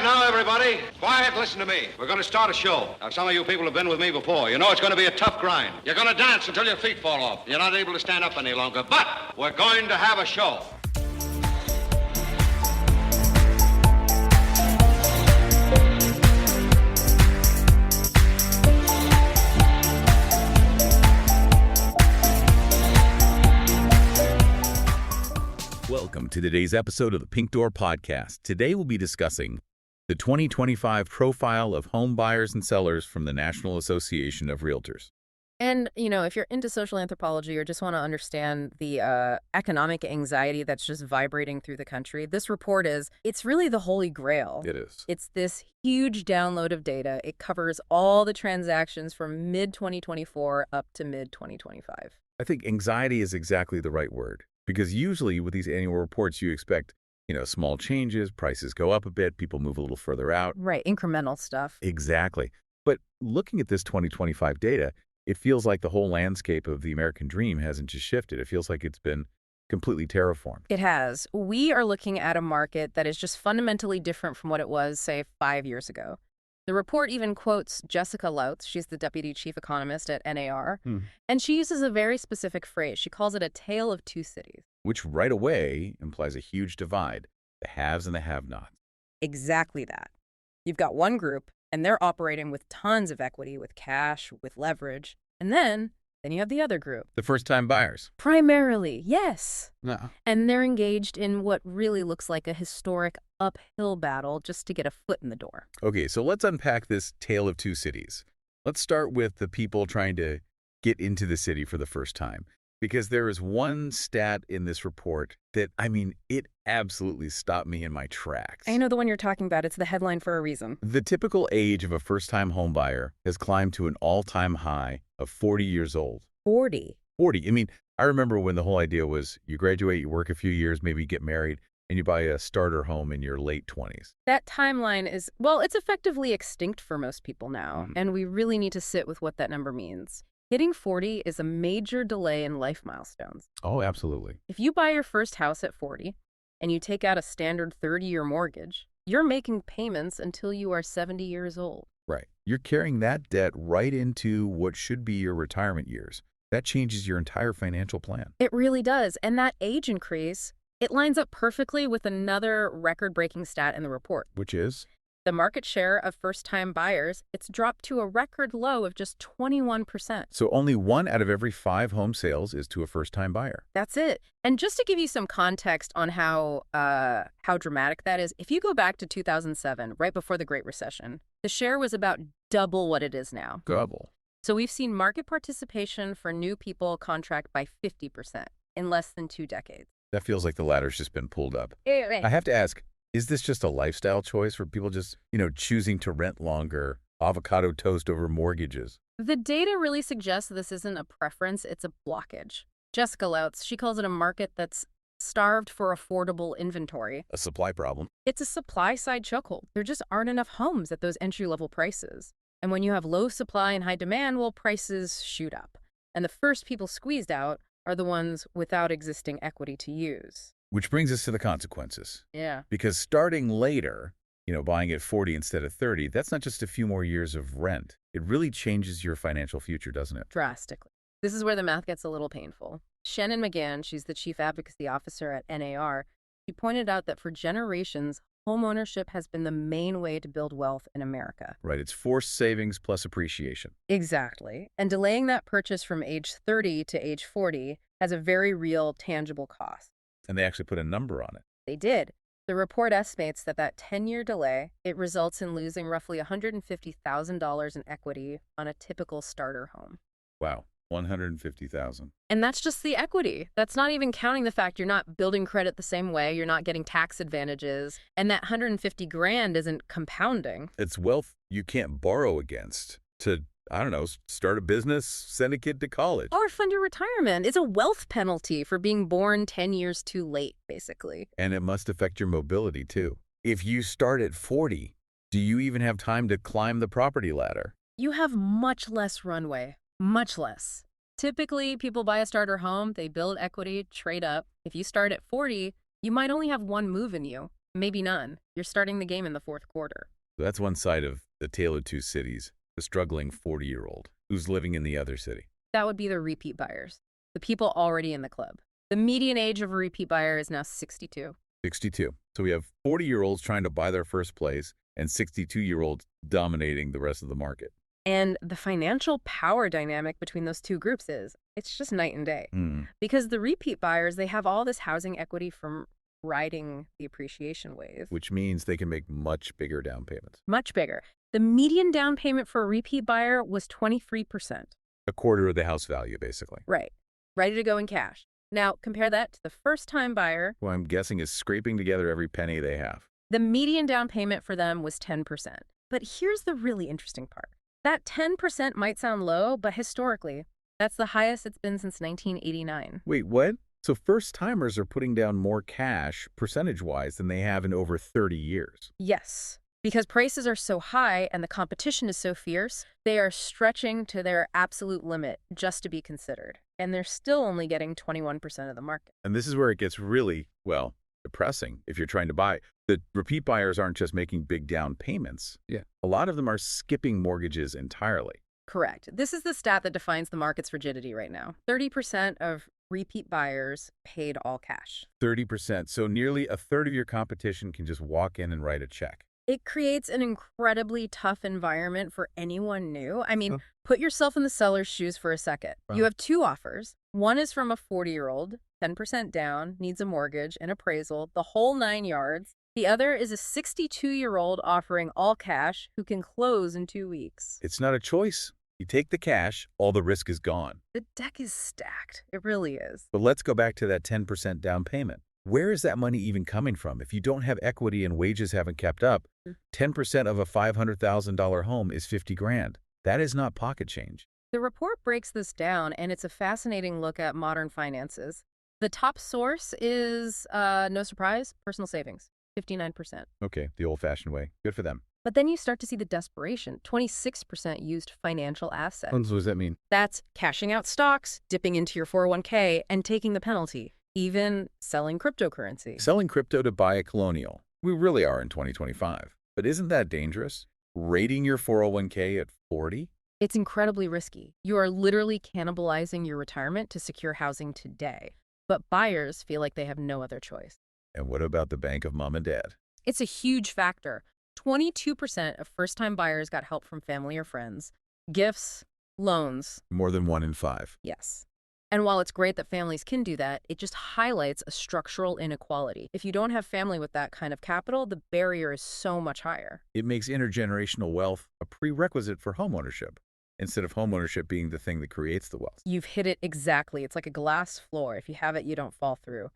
Quiet now, everybody. Quiet, listen to me. We're going to start a show. Now, some of you people have been with me before. You know it's going to be a tough grind. You're going to dance until your feet fall off. You're not able to stand up any longer. But we're going to have a show. Welcome to today's episode of the Pink Door Podcast. Today we'll be discussing the 2025 profile of home buyers and sellers from the National Association of Realtors. And, if you're into social anthropology or just want to understand the economic anxiety that's just vibrating through the country, this report it's really the holy grail. It is. It's this huge download of data. It covers all the transactions from mid-2024 up to mid-2025. I think anxiety is exactly the right word, because usually with these annual reports, you expect, small changes, prices go up a bit, people move a little further out. Right, incremental stuff. Exactly. But looking at this 2025 data, it feels like the whole landscape of the American dream hasn't just shifted. It feels like it's been completely terraformed. It has. We are looking at a market that is just fundamentally different from what it was, say, 5 years ago. The report even quotes Jessica SLOTH. She's the deputy chief economist at NAR. And she uses a very specific phrase. She calls it a tale of two cities. Which right away implies a huge divide, the haves and the have-nots. Exactly that. You've got one group, and they're operating with tons of equity, with cash, with leverage. And then you have the other group. The first-time buyers. Primarily, yes. No. And they're engaged in what really looks like a historic uphill battle just to get a foot in the door. Okay, so let's unpack this tale of two cities. Let's start with the people trying to get into the city for the first time. Because there is one stat in this report that, it absolutely stopped me in my tracks. I know the one you're talking about. It's the headline for a reason. The typical age of a first-time homebuyer has climbed to an all-time high of 40 years old. 40? 40. I remember when the whole idea was you graduate, you work a few years, maybe get married, and you buy a starter home in your late 20s. That timeline is, it's effectively extinct for most people now, and we really need to sit with what that number means. Hitting 40 is a major delay in life milestones. Oh, absolutely. If you buy your first house at 40 and you take out a standard 30-year mortgage, you're making payments until you are 70 years old. Right. You're carrying that debt right into what should be your retirement years. That changes your entire financial plan. It really does. And that age increase, it lines up perfectly with another record-breaking stat in the report. Which is? The market share of first-time buyers, it's dropped to a record low of just 21%. So only 1 out of every 5 home sales is to a first-time buyer. That's it. And just to give you some context on how dramatic that is, if you go back to 2007, right before the Great Recession, the share was about double what it is now. Double. So we've seen market participation for new people contract by 50% in less than 2 decades. That feels like the ladder's just been pulled up. I have to ask, is this just a lifestyle choice for people just, choosing to rent longer, avocado toast over mortgages? The data really suggests this isn't a preference, it's a blockage. Jessica SLOTH, she calls it a market that's starved for affordable inventory. A supply problem. It's a supply-side chokehold. There just aren't enough homes at those entry-level prices. And when you have low supply and high demand, prices shoot up. And the first people squeezed out are the ones without existing equity to use. Which brings us to the consequences. Yeah. Because starting later, buying at 40 instead of 30, that's not just a few more years of rent. It really changes your financial future, doesn't it? Drastically. This is where the math gets a little painful. Shannon McGann, she's the chief advocacy officer at NAR, she pointed out that for generations, homeownership has been the main way to build wealth in America. Right. It's forced savings plus appreciation. Exactly. And delaying that purchase from age 30 to age 40 has a very real, tangible cost. And they actually put a number on it. They did. The report estimates that 10-year delay, it results in losing roughly $150,000 in equity on a typical starter home. Wow, $150,000. And that's just the equity. That's not even counting the fact you're not building credit the same way, you're not getting tax advantages, and that $150,000 isn't compounding. It's wealth you can't borrow against to start a business, send a kid to college. Or fund your retirement. It's a wealth penalty for being born 10 years too late, basically. And it must affect your mobility, too. If you start at 40, do you even have time to climb the property ladder? You have much less runway. Much less. Typically, people buy a starter home, they build equity, trade up. If you start at 40, you might only have one move in you. maybe none. You're starting the game in the fourth quarter. So that's one side of the tale of two cities, the struggling 40-year-old who's living in the other city. That would be the repeat buyers, the people already in the club. The median age of a repeat buyer is now 62. 62. So we have 40-year-olds trying to buy their first place and 62-year-olds dominating the rest of the market. And the financial power dynamic between those two groups it's just night and day. Because the repeat buyers, they have all this housing equity from riding the appreciation wave. Which means they can make much bigger down payments. Much bigger. The median down payment for a repeat buyer was 23%. A quarter of the house value, basically. Right. Ready to go in cash. Now, compare that to the first-time buyer. Who I'm guessing is scraping together every penny they have. The median down payment for them was 10%. But here's the really interesting part. That 10% might sound low, but historically, that's the highest it's been since 1989. Wait, what? So first-timers are putting down more cash, percentage-wise, than they have in over 30 years. Yes. Because prices are so high and the competition is so fierce, they are stretching to their absolute limit just to be considered. And they're still only getting 21% of the market. And this is where it gets really, well, depressing if you're trying to buy. The repeat buyers aren't just making big down payments. Yeah. A lot of them are skipping mortgages entirely. Correct. This is the stat that defines the market's rigidity right now. 30% of repeat buyers paid all cash. 30%. So nearly a third of your competition can just walk in and write a check. It creates an incredibly tough environment for anyone new. I mean, put yourself in the seller's shoes for a second. Wow. You have two offers. One is from a 40-year-old, 10% down, needs a mortgage, an appraisal, the whole 9 yards. The other is a 62-year-old offering all cash who can close in 2 weeks. It's not a choice. You take the cash, all the risk is gone. The deck is stacked. It really is. But let's go back to that 10% down payment. Where is that money even coming from? If you don't have equity and wages haven't kept up, 10% of a $500,000 home is $50,000. That is not pocket change. The report breaks this down, and it's a fascinating look at modern finances. The top source is, no surprise, personal savings, 59%. Okay, the old-fashioned way. Good for them. But then you start to see the desperation. 26% used financial assets. What does that mean? That's cashing out stocks, dipping into your 401k, and taking the penalty. Even selling cryptocurrency. Selling crypto to buy a colonial. We really are in 2025. But isn't that dangerous? Rating your 401k at 40? It's incredibly risky. You are literally cannibalizing your retirement to secure housing today. But buyers feel like they have no other choice. And what about the bank of mom and dad? It's a huge factor. 22% of first-time buyers got help from family or friends. Gifts, loans. More than 1 in 5. Yes. And while it's great that families can do that, it just highlights a structural inequality. If you don't have family with that kind of capital, the barrier is so much higher. It makes intergenerational wealth a prerequisite for homeownership, instead of homeownership being the thing that creates the wealth. You've hit it exactly. It's like a glass floor. If you have it, you don't fall through.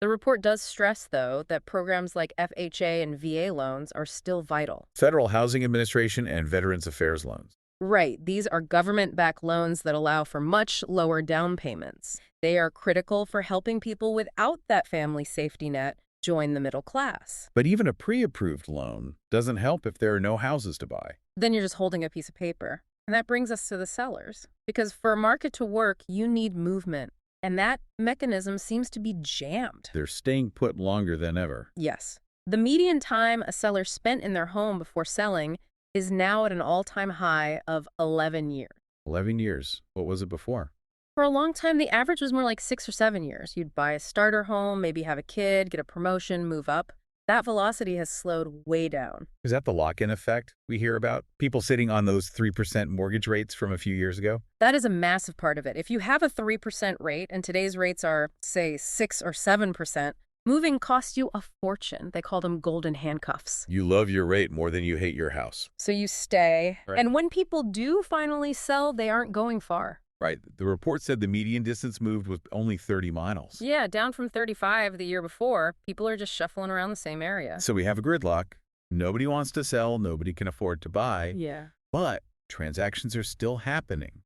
The report does stress, though, that programs like FHA and VA loans are still vital. Federal Housing Administration and Veterans Affairs loans. Right. These are government-backed loans that allow for much lower down payments. They are critical for helping people without that family safety net join the middle class. But even a pre-approved loan doesn't help if there are no houses to buy. Then you're just holding a piece of paper. And that brings us to the sellers. Because for a market to work, you need movement. And that mechanism seems to be jammed. They're staying put longer than ever. Yes. The median time a seller spent in their home before selling is now at an all-time high of 11 years. 11 years. What was it before? For a long time, the average was more like 6 or 7 years. You'd buy a starter home, maybe have a kid, get a promotion, move up. That velocity has slowed way down. Is that the lock-in effect we hear about? People sitting on those 3% mortgage rates from a few years ago? That is a massive part of it. If you have a 3% rate and today's rates are, say, 6 or 7%, moving costs you a fortune. They call them golden handcuffs. You love your rate more than you hate your house. So you stay. Right. And when people do finally sell, they aren't going far. Right. The report said the median distance moved was only 30 miles. Yeah, down from 35 the year before. People are just shuffling around the same area. So we have a gridlock. Nobody wants to sell. Nobody can afford to buy. Yeah. But transactions are still happening.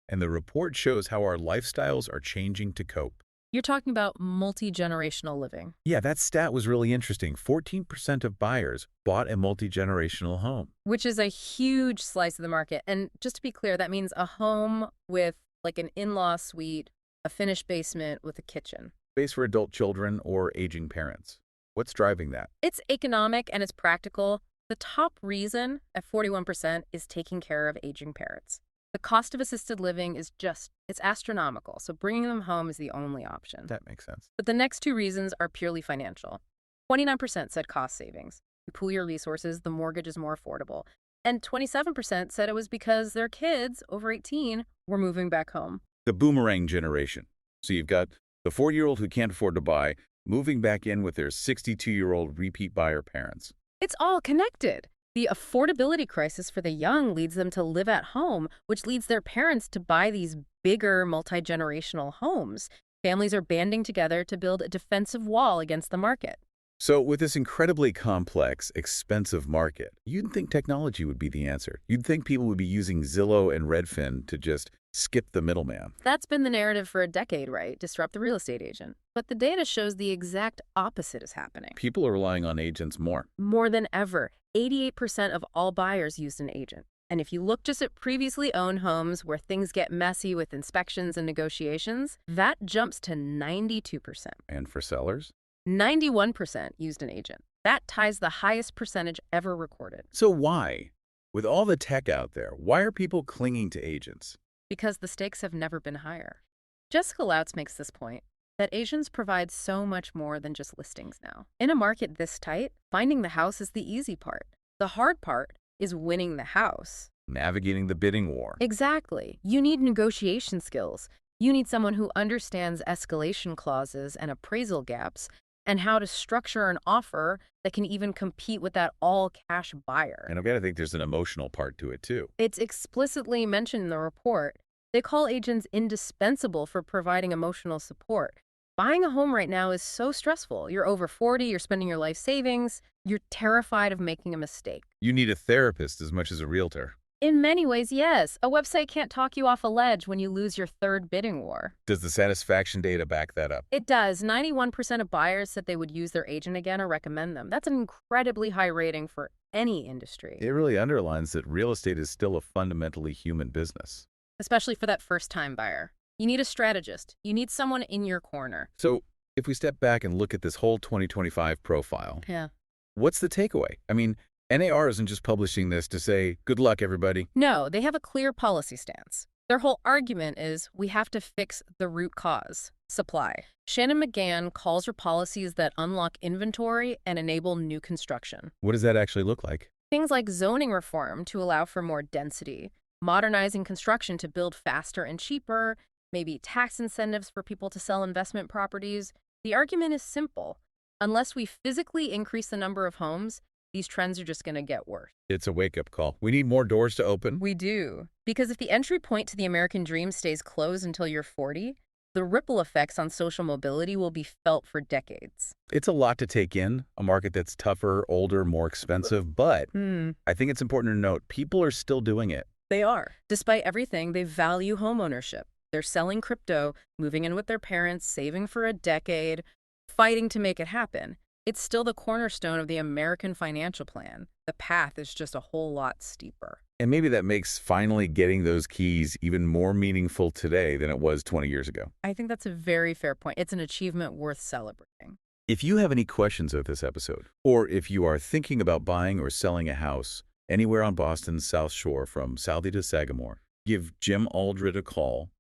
And the report shows how our lifestyles are changing to cope. You're talking about multi-generational living. Yeah, that stat was really interesting. 14% of buyers bought a multi-generational home. Which is a huge slice of the market. And just to be clear, that means a home with like an in-law suite, a finished basement with a kitchen. Space for adult children or aging parents. What's driving that? It's economic and it's practical. The top reason, at 41%, is taking care of aging parents. The cost of assisted living is it's astronomical, so bringing them home is the only option. That makes sense. But the next two reasons are purely financial. 29% said cost savings. You pool your resources, the mortgage is more affordable. And 27% said it was because their kids, over 18, were moving back home. The boomerang generation. So you've got the 4-year-old who can't afford to buy, moving back in with their 62-year-old repeat buyer parents. It's all connected. The affordability crisis for the young leads them to live at home, which leads their parents to buy these bigger multi-generational homes. Families are banding together to build a defensive wall against the market. So with this incredibly complex, expensive market, you'd think technology would be the answer. You'd think people would be using Zillow and Redfin to just skip the middleman. That's been the narrative for a decade, right? Disrupt the real estate agent. But the data shows the exact opposite is happening. People are relying on agents more. More than ever. 88% of all buyers used an agent. And if you look just at previously owned homes where things get messy with inspections and negotiations, that jumps to 92%. And for sellers? 91% used an agent. That ties the highest percentage ever recorded. So why? With all the tech out there, why are people clinging to agents? Because the stakes have never been higher. Jessica Loutz makes this point, that agents provide so much more than just listings now. In a market this tight, finding the house is the easy part. The hard part is winning the house. Navigating the bidding war. Exactly. You need negotiation skills. You need someone who understands escalation clauses and appraisal gaps, and how to structure an offer that can even compete with that all-cash buyer. And I've got to think there's an emotional part to it, too. It's explicitly mentioned in the report. They call agents indispensable for providing emotional support. Buying a home right now is so stressful. You're over 40, you're spending your life savings, you're terrified of making a mistake. You need a therapist as much as a realtor. In many ways, yes. A website can't talk you off a ledge when you lose your third bidding war. Does the satisfaction data back that up? It does. 91% of buyers said they would use their agent again or recommend them. That's an incredibly high rating for any industry. It really underlines that real estate is still a fundamentally human business. Especially for that first-time buyer. You need a strategist. You need someone in your corner. So if we step back and look at this whole 2025 profile, Yeah. what's the takeaway? I mean, NAR isn't just publishing this to say, good luck, everybody. No, they have a clear policy stance. Their whole argument is we have to fix the root cause, supply. Shannon McGann calls her policies that unlock inventory and enable new construction. What does that actually look like? Things like zoning reform to allow for more density, modernizing construction to build faster and cheaper, maybe tax incentives for people to sell investment properties. The argument is simple. Unless we physically increase the number of homes, these trends are just going to get worse. It's a wake-up call. We need more doors to open. We do. Because if the entry point to the American dream stays closed until you're 40, the ripple effects on social mobility will be felt for decades. It's a lot to take in, a market that's tougher, older, more expensive, but I think it's important to note people are still doing it. They are. Despite everything, they value homeownership. They're selling crypto, moving in with their parents, saving for a decade, fighting to make it happen. It's still the cornerstone of the American financial plan. The path is just a whole lot steeper. And maybe that makes finally getting those keys even more meaningful today than it was 20 years ago. I think that's a very fair point. It's an achievement worth celebrating. If you have any questions of this episode, or if you are thinking about buying or selling a house anywhere on Boston's South Shore from Southie to Sagamore, give Jim Aldred a call.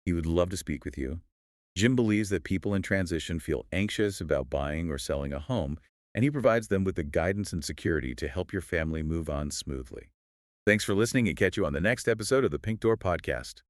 He would love to speak with you. Jim believes that people in transition feel anxious about buying or selling a home, and he provides them with the guidance and security to help your family move on smoothly. Thanks for listening, and catch you on the next episode of the Pink Door Podcast.